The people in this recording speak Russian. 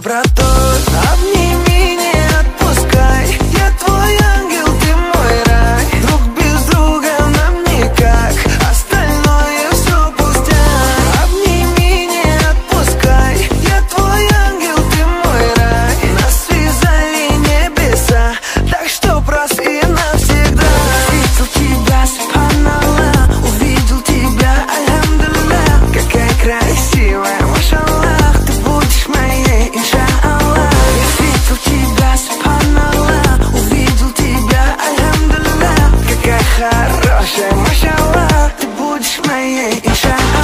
добротой. Обними, не отпускай, я твой ангел, ты мой рай. Друг без друга нам никак, остальное все пустяк. Обними, не отпускай, я твой ангел, ты мой рай. Нас связали небеса, так что прости навсегда. Увидел тебя, субханаллах, увидел тебя, альхамдулиллах. Какая красивая, машаллах, ты будешь моей, иншаллах. Я видел тебя, субханаллах, увидел тебя, альхамдулиллах. Какая хорошая, машаллах, ты будешь моей, иншаллах.